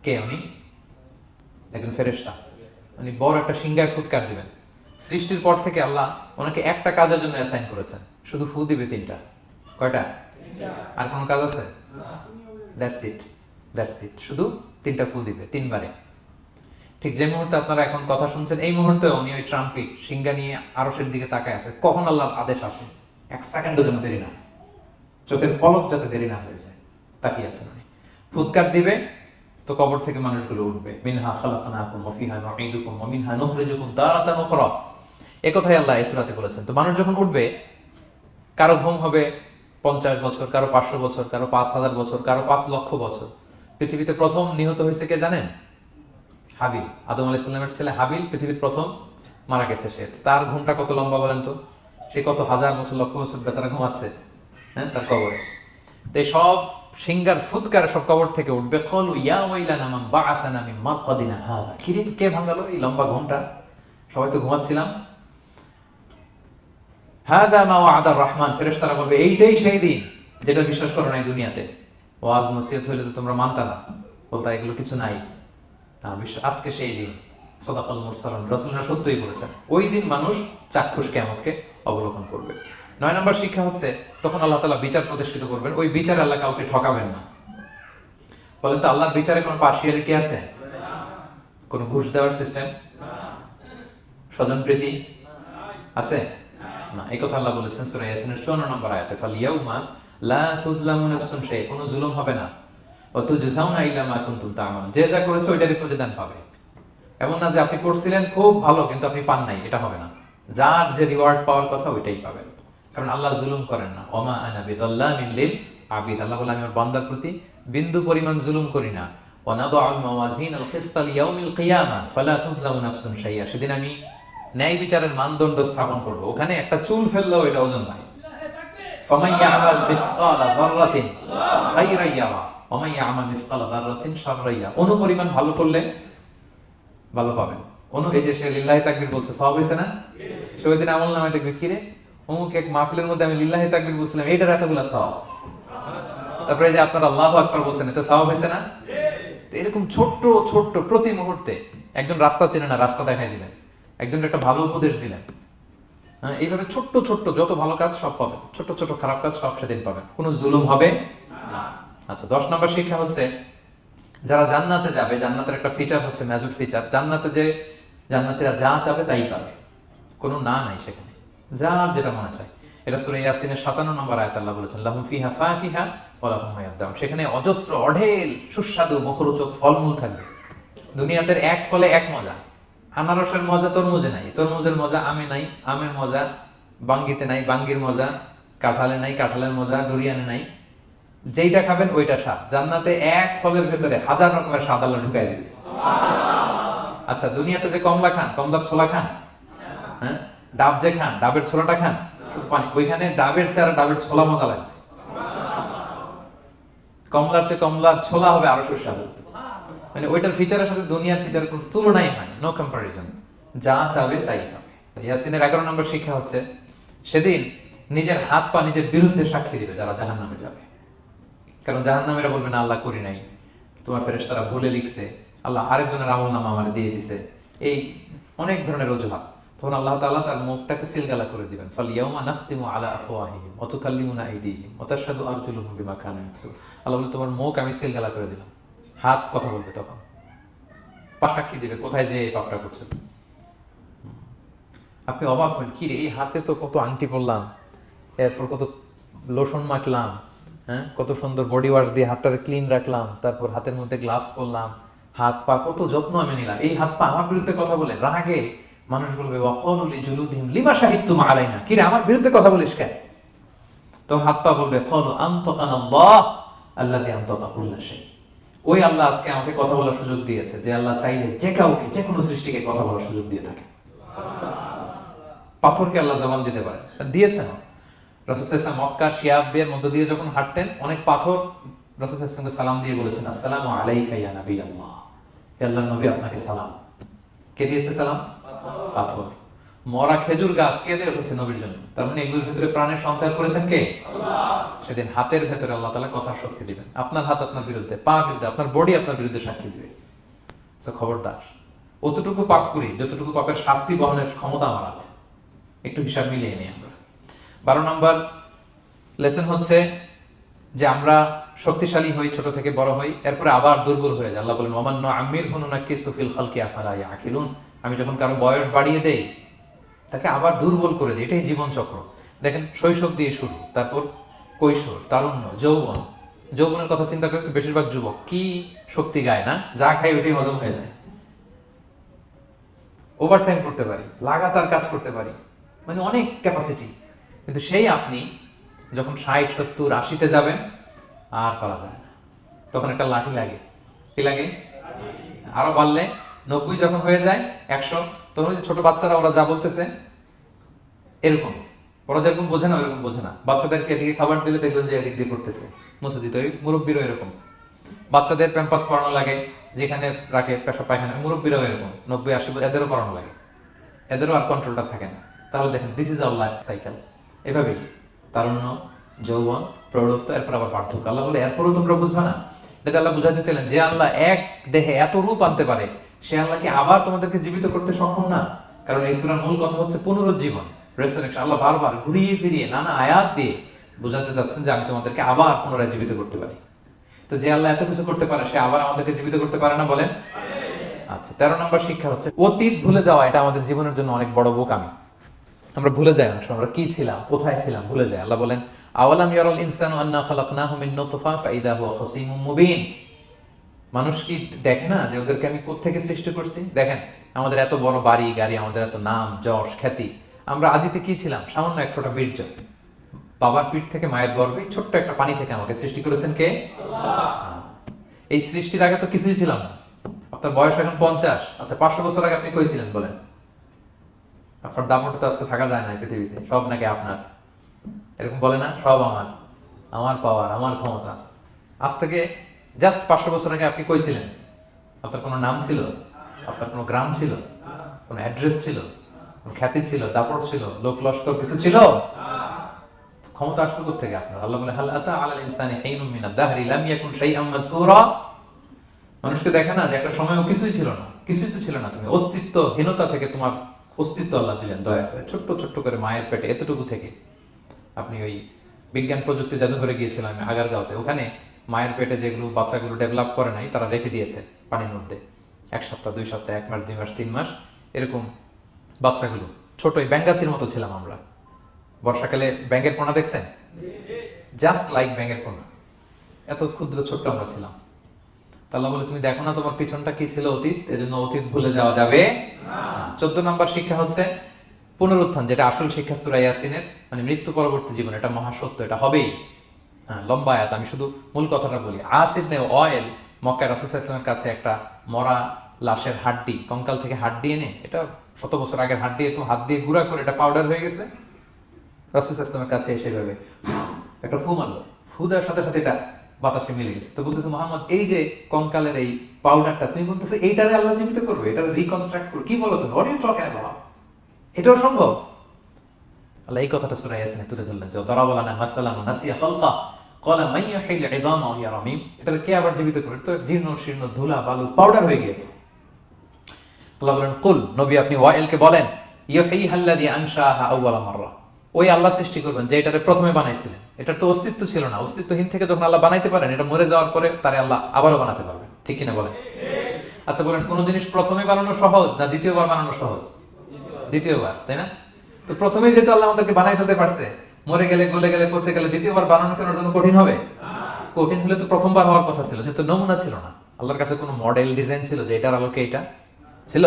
কে উনি? একজন ফেরেশতা, উনি বড় একটা সিংহায় ফুৎকার দিবেন। সৃষ্টির পর থেকে আল্লাহ ওনাকে একটা কাজের জন্য অ্যাসাইন করেছেন, শুধু ফু দিবে 3টা। কয়টা? আর কোনো কাজ আছে? দ্যাটস ইট, শুধু 3টা ফু দিবে 3 বারে। ঠিক যে মুহূর্তে আপনারা এখন কথা শুনছেন, এই মুহূর্তে উনি ওই ট্রাম্পিট সিংহা নিয়ে আরশের দিকে তাকায় আছে, কখন আল্লাহর আদেশ আসে 1 সেকেন্ডের জন্য দেরি না। চোখের পলক যাতে দেরি না হয়ে যায়, তাকিয়ে আছেন উনি। ফুৎকার দিবে তো কবর থেকে মানুষগুলো উঠবে, মিনহা খালাকনাকুম ওয়া ফিহা নুঈদুকুম ওয়া মিনহা নুখরিজুকুম তারাতান উখরা, এই কথাই আল্লাহ এই সূরাতে বলেছেন। তো মানুষ যখন উঠবে, কারো ঘুম হবে 50 বছর, কারো 500 বছর, কারো 5000 বছর, কারো 5 লক্ষ বছর। পৃথিবীতে প্রথম নিহত হয়েছে কে জানেন? হাবিল, আদম আলাইহিস সালামের ছেলে হাবিল পৃথিবীর প্রথম মারা গেছে সে। তার ঘুমটা কত লম্বা বলেন তো? সে কত হাজার বছর লক্ষ বছর বেচারা ঘুমাচ্ছে, হ্যাঁ, তার কবরে। তো এই সব সিঙ্গার ফুৎকার সব কবর থেকে উঠবে, কলু ইয়া ওয়াইলানা মান বাআসানা মিন মারকাদিনা হাযা, কি রে কে ভাঙালো এই লম্বা ঘুমটা, সবাই তো ঘুমাচ্ছিলাম। হাযা মা ওয়া'আদার রহমান, ফেরেশতারা বলবে এইটাই সেই দিন যেটা বিশ্বাস করো না এই দুনিয়াতে, ওয়াজ নসিহত হইলে তো তোমরা মানতা না, বলতা এগুলো কিছু নাই, আজকে সেই দিন। সাদাকাল মুরসালুন, রাসূলরা সত্যই বলেছেন, ওই দিন মানুষ চাক্ষুষ কিয়ামতকে অবলোকন করবে। 9 নম্বর শিক্ষা হচ্ছে, তখন আল্লাহ তাআলা বিচার প্রতিষ্ঠিত করবেন, ওই বিচার আল্লাহ কাউকে ঠকাবেন না। বলেন তো আল্লাহর বিচারে কোনো পার্সিয়ালিটি আছে? কোনো ঘুষ দেওয়ার সিস্টেম, স্বজনপ্রীতি আছে না? এই কথা আল্লাহ বলেছেন সূরা ইয়াসিনের 54 নম্বর আয়াতে, ফাল ইয়াউমা লা তুযলামু নাফসুন শাই, কোনো জুলুম হবে না, ওয়া তুজজাউনা ইলা মা কুনতুম তা'মালুন, যে যা করেছো ওইটারই প্রতিদান পাবে। এমন না যে আপনি করছিলেন খুব ভালো কিন্তু আপনি পান নাই, এটা হবে না। যার যে রিওয়ার্ড পাওয়ার কথা ওইটাই পাবেন, কারণ আল্লাহ জুলুম করেন না। ওমা আনা বিযাল্লামিন লিল আবিদ, আল্লাহ বলে আমি আমার বান্দার প্রতি বিন্দু পরিমাণ জুলুম করি না। ওয়া নাদাউল মাওয়াজিনাল কিসতা লিয়াউমিল কিয়ামা ফালা তুযলামু নাফসুন শাইআ, সেদিন আমি ন্যায় বিচারের মানদণ্ড স্থাপন করব, ওখানে একটা চুল ফেললেও এটা ওজন নাই। ফামান ইয়ামাল মিসকালা যাররাতিন খায়রান ইয়ারা ওয়া মান ইয়ামাল মিসকালা যাররাতিন শাররান ইয়ারা, অনুপরিমাণ ভালো করলে ভালো পাবেন। এই যে সে লিল্লাহি তাকবীর বলছে, সওয়াব হইছে না? সে ওই দিন আমলনামায় দেখবে কি রে অমুক এক মাহফিলের মধ্যে আমি লিল্লাহি তাকবীর বলছিলাম, এইটার এতগুলা সওয়াব। তারপরে যে আপনারা আল্লাহু আকবার বলছেন, এতে সওয়াব হইছে না? তো এরকম ছোট্ট ছোট্ট প্রতি মুহূর্তে একজন রাস্তা চেনে না, রাস্তা দেখাই দিলেন, একজন একটা ভালো উপদেশ দিলেন, হ্যাঁ, এইভাবে ছোট্ট ছোট্ট যত ভালো কাজ সব পাবেন, ছোট্ট ছোট্ট খারাপ কাজ সব সেদিন পাবেন, কোনো জুলুম হবে না। আচ্ছা, 10 নম্বর শিক্ষা হচ্ছে, যারা জান্নাতে যাবে, জান্নাতের একটা ফিচার হচ্ছে ম্যাজিক ফিচার, জান্নাতে যে জান্নাতীরা যা চাবে তাই পাবে, কোনো না নাই সেখানে, যার যেটা মনে চায়। এটা সূরা ইয়াসিনের 57 নম্বর আয়াতে আল্লাহ বলেছেন, লাহুম ফিহা ফাকিহা ওয়া লাহুম মা ইয়াদদাউন, সেখানে অজস্র অঢেল সুস্বাদু মুখরোচক ফলমূল থাকবে। দুনিয়াতে এক ফলে এক মজা, আনারসের মজা তরমুজে নাই, তরমুজের মজা আমে নাই, আমের মজা বাঙ্গিতে নাই, বাঙ্গির মজা কাঁঠালে নাই, কাঁঠালের মজা ডুরিয়ানে নাই। যেইটা খাবেন ওইটা স্বাদ। জান্নাতে এক ফলের ভেতরে হাজার রকমের স্বাদ আল্লাহ ঢুকাই দিবে। আচ্ছা, দুনিয়াতে যে কমলা খান, কমলার ছোলা খান, হ্যাঁ, ডাব যে খান, ডাবের ছোলাটা খান, পানি, ওইখানে ডাবের চেয়ে আর ডাবের ছোলা মজা লাগবে। কমলার চেয়ে কমলার ছোলা হবে আরো সুস্বাদু, মানে ওইটার ফিচারের সাথে দুনিয়ার ফিচার কোনো তুলনাই হয়, নো কম্পারিজন। যা চাবে তাই হবে। ইয়াসিনের 11 নম্বর শিক্ষা হচ্ছে, সেদিন নিজের হাত পা নিজের বিরুদ্ধে সাক্ষী দিবে যারা জাহান্নামে যাবে। কারণ জাহান্নামীরা বলবে না আল্লাহ করি নাই, তোমার ফেরেশতারা ভুলে লিখছে, আল্লাহ আরেকজনের আমলনামা আমার দিয়ে দিছে, এই অনেক ধরনের অজুহাত। তখন আল্লাহ তাআলা তার মুখটাকে সিলগালা করে দিবেন, ফাল ইয়াউমা নাখতিমু আলা আফওয়াহিহিম ওয়া তুকাল্লিমুনা আইদিহিম ওয়া তাশহাদু আরজুলুহুম বিমা কানু ইয়াকসিবুন। আল্লাহ বলে তোমার মুখ আমি সিলগালা করে দিলাম, হাত কথা বলবে, তখন পা সাক্ষী দিবে কোথায় যে পাপটা করছে। আপনি অবাক হন, কি রে এই হাতে তো কত আংটি পরলাম, এরপর কত লোশন মাখলাম, হ্যাঁ, কত সুন্দর বডি ওয়াশ দিয়ে হাতটাকে ক্লিন রাখলাম, তারপর হাতের মধ্যে গ্লাভস পরলাম, হাত পা কত যত্ন আমি নিলাম, এই হাত পা আমার বিরুদ্ধে কথা বলে। রাগে মানুষ বলবে ওয়াকালু লিজুলুদিহিম লিমা শাহিদতুম আলাইনা, কি রে আমার বিরুদ্ধে কথা বলিস কেন? তো হাত পা বলবে ক্বালু আনতাকানাল্লাহ আল্লাযী আনতাকা কুল্লা শাই, ওই আল্লাহ আজকে আমাকে কথা বলার সুযোগ দিয়েছে, যে আল্লাহ চাইলে যে কাউকে যে কোনো সৃষ্টিকে কথা বলার সুযোগ দিয়ে থাকে। পাথরকে আল্লাহ জবান দিতে পারে, দিয়েছেন। রাসূল সাল্লাল্লাহু আলাইহি ওয়াসাল্লাম মক্কার শিয়াবের মধ্য দিয়ে যখন হাঁটতেন, অনেক পাথর রাসূল সাল্লাল্লাহু আলাইহি ওয়াসাল্লামকে সালাম দিয়ে বলেছেন, আসসালামু আলাইকা ইয়া নবী আল্লাহ, হে আল্লাহর নবী আপনাকে সালাম। কে দিয়েছে সালাম? পাথর। মরা খেজুর গাছ কে দিয়ে উঠেছে নবীর জন্য, তার মানে এগুলোর ভিতরে প্রাণের সঞ্চার করেছেন কে? আল্লাহ। সেদিন হাতের ভেতরে আল্লাহ তাআলা কথার শক্তি দিবেন, আপনার হাত আপনার বিরুদ্ধে, পা বিরুদ্ধে, আপনার বডি আপনার বিরুদ্ধে সাক্ষী দিবে। সো খবরদার, অতটুকু পাপ করি যতটুকু পাপের শাস্তি বহনের ক্ষমতা আমার আছে, একটু হিসাব মিলিয়ে নিই আমরা। 12 নম্বর লেসন হচ্ছে যে আমরা শক্তিশালী হই, ছোট থেকে বড় হই, এরপরে আবার দুর্বল হয়ে যায়। আল্লাহ বলেন ওয়ামান নুআম্মিরহু নুনাক্কিসু ফিল খালকি আফালা ইয়াকিলুন, আমি যখন কারো বয়স বাড়িয়ে দেই তাকে আবার দুর্বল করে দিই, এটাই জীবন চক্র। দেখেন শৈশব দিয়ে শুরু, তারপর কৈশোর, তারুণ্য, যৌবন। যৌবনের কথা চিন্তা করতে বেশিরভাগ যুবক কি শক্তি গায় না, যা খাই ওইটাই হজম হয়ে যায়। ওভারটাইম করতে পারি, লাগাতার কাজ করতে পারি, মানে অনেক ক্যাপাসিটি। কিন্তু সেই আপনি যখন 60, 70, 80-তে যাবেন আর করা যায় না, তখন একটা লাঠি লাগে। কি লাগে? আরো বাড়লে 90 যখন হয়ে যায়, 100, তখন ওই যে ছোট বাচ্চারা ওরা যা বলতেছে এরকম, ওরা যেরকম বোঝে না ওইরকম বোঝে না। বাচ্চাদেরকে এদিকে খাবার দিলে দেখবেন যে এদিক দিয়ে করতেছে, মুছে দিতে। ওই মুরব্বীরও এরকম, বাচ্চাদের প্যাম্পাস পরানো লাগে, যেখানে রাখে পেশাব পায়খানা, মুরব্বীরাও এরকম 90, 80 এদেরও পরানো লাগে, এদেরও আর কন্ট্রোলটা থাকে না। তাহলে দেখেন this is our life cycle. এভাবেই তারুণ্য, যৌবন, প্রৌঢ়ত্ব, এরপর আবার বার্ধক্য। আল্লাহ বলে এরপরও তোমরা বুঝবে না? এটা আল্লাহ বুঝাতে চাইলেন যে আল্লাহ এক দেহে এত রূপ আনতে পারে, সে আল্লাহ কি আবার তোমাদেরকে জীবিত করতে সক্ষম না? কারণ এই সূরার মূল কথা হচ্ছে পুনরুজ্জীবন, রেসারেকশন। আল্লাহ বারবার ঘুরিয়ে ফিরিয়ে নানা আয়াত দিয়ে বোঝাতে চাচ্ছেন যে আমি তোমাদেরকে আবার পুনরায় জীবিত করতে পারি। তো যে আল্লাহ এত কিছু করতে পারে, সে আবার আমাদেরকে জীবিত করতে পারে না? বলেন। আচ্ছা, 13 নম্বর শিক্ষা হচ্ছে অতীত ভুলে যাওয়া। এটা আমাদের জীবনের জন্য অনেক বড় বোকামি। আমরা ভুলে যাই অনেক সময় আমরা কি ছিলাম, কোথায় ছিলাম, ভুলে যাই। আল্লাহ বলেন আওয়ালাম ইয়ারাল ইনসানু আন্না খালাকনাহু মিন নুতফা ফাইদা হুয়া খাসীমুম মুবিন। মানুষ কি দেখে না যে ওদেরকে আমি কোত্থেকে সৃষ্টি করছি? দেখেন আমাদের এত বড় বাড়ি গাড়ি, আমাদের এত নাম যশ খ্যাতি, আমরা আদিতে কি ছিলাম? সামান্য এক ফোঁটা বীর্য। বাবার পিঠ থেকে মায়ের গর্ভে ছোট্ট একটা পানি থেকে আমাকে সৃষ্টি করেছেন কে? আল্লাহ। এই সৃষ্টির আগে তো কিছুই ছিলাম না। আপনার বয়স এখন 50, আচ্ছা 500 বছর আগে আপনি কই ছিলেন বলেন? আপনার দাপটে তো আজকে থাকা যায় না পৃথিবীতে, সব নাকি আপনার, এরকম বলে না? সব আমার, আমার পাওয়ার, আমার ক্ষমতা। আজ থেকে জাস্ট 500 বছর আগে আপনি কই ছিলেন? আপনার কোনো নাম ছিল? আপনার কোনো গ্রাম ছিল? কোনো অ্যাড্রেস ছিল? কোনো খ্যাতি ছিল? দাপট ছিল? লোক লস্কর কিছু ছিল? ক্ষমতা আসবে কোত্থেকে আপনার? আল্লাহ বলে হাল আতা আলাল ইনসানি হিনুম মিনাদ দাহরি লাম ইয়াকুন শাইআম মাযকুরা। মানুষকে দেখে না যে একটা সময়ও কিছুই ছিল না, কিছুই তো ছিল না, তুমি অস্তিত্বহীনতা থেকে তোমার অস্তিত্ব আল্লাহ দিলেন দয়া করে। ছোট্ট ছোট্ট করে মায়ের পেটে এতটুকু থেকে আপনি ওই বিজ্ঞান প্রযুক্তি জাদুঘরে গিয়েছিলাম আমি আগারগাঁওতে, ওখানে মায়ের পেটে যেগুলো বাচ্চাগুলো ডেভেলপ করে নাই তারা রেখে দিয়েছে পানির মধ্যে 1 সপ্তাহ 2 সপ্তাহ 1 মাস 2 মাস 3 মাস এরকম বাচ্চাগুলো ছোট ওই ব্যাঙ্গাচির মতো ছিলাম আমরা। বর্ষাকালে ব্যাঙের পোনা দেখছেন? জাস্ট লাইক ব্যাঙের পোনা, এত ক্ষুদ্র ছোট্ট আমরা ছিলাম। আল্লাহ বলে তুমি দেখো না তোমার পিছনটা কি ছিল? অতীত। এজন্য অতীত ভুলে যাওয়া যাবে না। 14 নম্বর শিক্ষা হচ্ছে পুনরুত্থান, যেটা আসল শিক্ষা সূরা ইয়াসিনের, মানে মৃত্যু পরবর্তী জীবন। এটা মহাসত্য, এটা হবেই। লম্বা আয়াত, আমি শুধু মূল কথাটা বলি। আস ইবনে ওয়াইল মক্কায় রাসূল সাল্লাল্লাহু আলাইহি ওয়াসাল্লামের কাছে একটা মরা লাশের হাড্ডি, কঙ্কাল থেকে হাড্ডি এনে, এটা 100 বছর আগের হাড্ডি, একটু হাত দিয়ে গুঁড়া করে এটা পাউডার হয়ে গেছে। রাসূল সাল্লাল্লাহু আলাইহি ওয়াসাল্লামের কাছে এসে ভাবে একটা ফু মারলো, ফু দেওয়ার সাথে সাথে এটা বাতাসে মিলে গেছে। তো বলতেছে মুহাম্মদ এই যে কঙ্কালের এই পাউডারটা, তুমি বলতেছো এইটারে আল্লাহ জীবিত করবে, এটা রিকনস্ট্রাক্ট করবে? কি বলো তুমি? What you talking about? এটাও সম্ভব? আল্লাহ এই কথাটা সূরা ইয়াসিনে তুলে ধরলেন যে দারাবা লানা মাসালান নাসিয়া খালকা ক্বালা মান ইউহিল ইযামা ওয়া হিয়া রামীম। এটারে কে আবার জীবিত করবে? তো জীর্ণ শীর্ণ ধুলা বালু পাউডার হয়ে গিয়েছে। আল্লাহ বলেন কুল, নবী আপনি ওয়াইলকে বলেন ইউহিহাল্লাযী আনশাহা আউওয়ালা মাররা, ওই আল্লাহ সৃষ্টি করবেন যে এটারে প্রথমে বানাইছিলেন। এটার তো অস্তিত্ব ছিল না, অস্তিত্বহীন থেকে যখন আল্লাহ বানাইতে পারেন, এটা মরে যাওয়ার পরে তারে আল্লাহ আবারও বানাতে পারবেন। ঠিক কিনা বলেন? আচ্ছা বলেন, কোন জিনিস প্রথমে বানানো সহজ না দ্বিতীয়বার বানানো সহজ? দ্বিতীয়বার, তাই না? তো প্রথমেই যেহেতু আল্লাহ আমাদেরকে বানাই ফেলতে পারছে, মরে গেলে গলে গেলে পচে গেলে দ্বিতীয়বার বানানো কেন জন্য কঠিন হবে? কঠিন হলে তো প্রথমবার হওয়ার কথা ছিল, যেহেতু নমুনা ছিল না। আল্লাহর কাছে কোনো মডেল ডিজাইন ছিল যে এটার আলোকে এটা ছিল?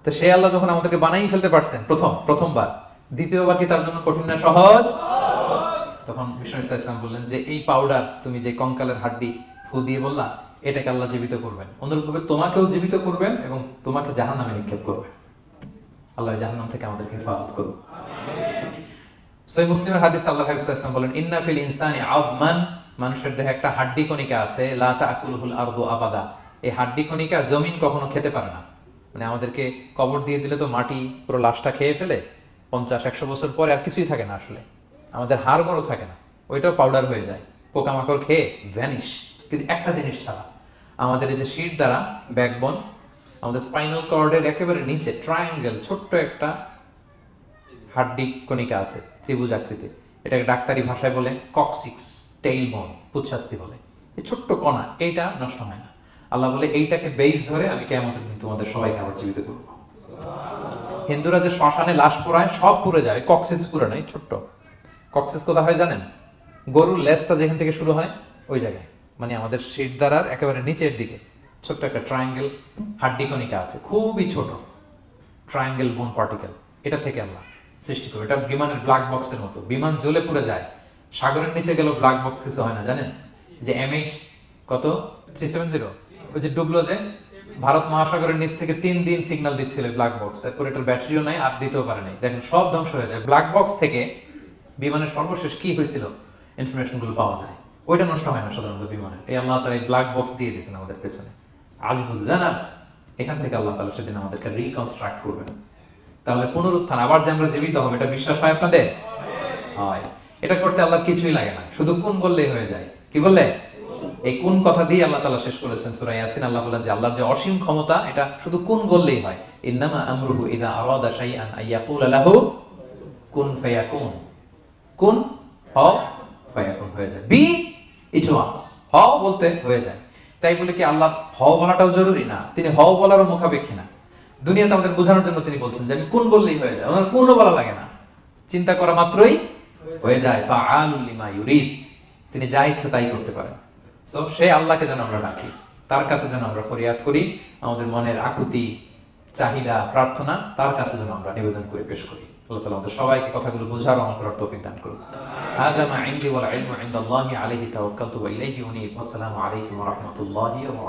তো সেই আল্লাহ যখন আমাদেরকে বানাই ফেলতে পারছেন প্রথমবার, দ্বিতীয়বার কি তার জন্য কঠিন না সহজ? তখন বিষ্ণু ইসলাম বললেন যে এই পাউডার, তুমি যে কঙ্কালের হাড্ডি ফু দিয়ে বললা, এটাকে আল্লাহ জীবিত করবেন, অনুরূপভাবে তোমাকেও জীবিত করবেন এবং তোমাকে জাহান্নামে নিক্ষেপ করবেন। আল্লাহ জাহান্নাম থেকে আমাদেরকে হেফাজত করুন। সহিহ মুসলিমের হাদিস আল্লাহ হাবিব সাল্লাল্লাহু আলাইহি ওয়াসাল্লাম বলেন ইন্না ফিল ইনসানি আযমান, মানুষের দেহে একটা হাড্ডি কণিকা আছে, লা তাকুলুহুল আরদু আবাদা, এই হাড্ডি কণিকা জমিন কখনো খেতে পারে না। মানে আমাদেরকে কবর দিয়ে দিলে তো মাটি পুরো লাশটা খেয়ে ফেলে, 50-100 বছর পরে আর কিছুই থাকে না, আসলে আমাদের হাড় বড় থাকে না, ওইটাও পাউডার হয়ে যায়, পোকামাকড় খেয়ে ভ্যানিশ। কিন্তু একটা জিনিস ছাড়া, আমাদের এই যে শির দ্বারা ব্যাকবোন, আমাদের স্পাইনাল কর্ডের একেবারে নিচে ট্রায়াঙ্গেল ছোট্ট একটা হাড্ডি কণিকা আছে, ত্রিভুজ আকৃতি। এটাকে ডাক্তারি ভাষায় বলে কক্সিক্স টেইল বোন, পুচ্ছাস্তি বলে। এই ছোট্ট কণা, এইটা নষ্ট হয় না। আল্লাহ বলে এইটাকে বেস ধরে আমি কিয়ামতের দিন তোমাদের সবাইকে আবার জীবিত করব। হিন্দুরা যে শ্মশানে লাশ পোড়ায়, সব পুড়ে যায়, কক্সিক্স পুড়ে নাই, ছোট্ট কক্সিক্স কোথা হয় জানেন? গরুর লেজটা যেখান থেকে শুরু হয় ওই জায়গায়, মানে আমাদের শিরদাঁড়ার একেবারে নিচের দিকে ছোট্ট একটা ট্রায়াঙ্গেল হাড্ডি কণিকা আছে, খুবই ছোট ট্রায়াঙ্গেল বোন পার্টিকেল। এটা থেকে আল্লাহ সৃষ্টি করে। এটা বিমানের ব্ল্যাক বক্সের মতো, বিমান জ্বলে পুড়ে যায়, সাগরের নিচে গেল ব্ল্যাক বক্স কিছু হয় না। জানেন যে MH কত 370 ওই যে ডুবলো, যে ভারত মহাসাগরের নিচ থেকে 3 দিন সিগন্যাল দিচ্ছিল ব্ল্যাক বক্স, এরপর এটার ব্যাটারিও নাই, আর দিতেও পারে নাই, দেখেন সব ধ্বংস হয়ে যায়। ব্ল্যাক বক্স থেকে বিমানের সর্বশেষ কি হয়েছিল ইনফরমেশন গুলো পাওয়া যায়, ওইটা নষ্ট হয় না সাধারণত বিমানের। এই আল্লাহ তাআলা এই ব্ল্যাক বক্স দিয়ে দিয়েছেন আমাদের পেছনে, আজবুল জানা। এখান থেকে আল্লাহ তাআলা সেদিন আমাদেরকে রিকনস্ট্রাক্ট করবেন। তাহলে পুনরুত্থান, আবার যে আমরা জীবিত হব, এটা বিশ্বাস হয় আপনাদের? হয়। এটা করতে আল্লাহ কিছুই লাগে না, শুধু কোন বললেই হয়ে যায়। কি বললে? এই কোন কথা দিয়ে আল্লাহ তাআলা শেষ করেছেন সূরা ইয়াসিন। আল্লাহ বলেন যে আল্লাহর যে অসীম ক্ষমতা, এটা শুধু কোন বললেই হয়। ইন্নামা আমরুহু ইযা আরাদা শাইআন আইয়াকুলা লাহু কুন ফায়াকুন। কুন হও ফায়াকুন, হয়ে যায়। বি ইট ওয়াজ, হও বলতে হয়ে যায়। তাই বলে কি আল্লাহ হও বলাটাও জরুরি না? তিনি হও বলারও মুখাপেক্ষী না। দুনিয়াতে আমাদের বোঝানোর জন্য তিনি বলছেন যে আমি কোন বললেই হয়ে যায়, ওনার কোনও বলা লাগে না, চিন্তা করা মাত্রই হয়ে যায়। ফাআলুল লিমা ইউরিদ, তিনি যা ইচ্ছা তাই করতে পারেন। সো সেই আল্লাহকে যেন আমরা ডাকি, তার কাছে যেন আমরা ফরিয়াদ করি, আমাদের মনের আকুতি, চাহিদা, প্রার্থনা তার কাছে যেন আমরা নিবেদন করে পেশ করি। আল্লাহ তাআলা আমাদের সবাইকে কথাগুলো বোঝার ও আমল করার তৌফিক দান করুন। হাযা মা ইনদি ওয়াল ইলমু ইনদাল্লাহি আলাইহি তাওয়াক্কালতু ওয়া ইলাইহি উনীব। আসসালামু আলাইকুম ওয়া রাহমাতুল্লাহি ওয়া বারাকাতুহু।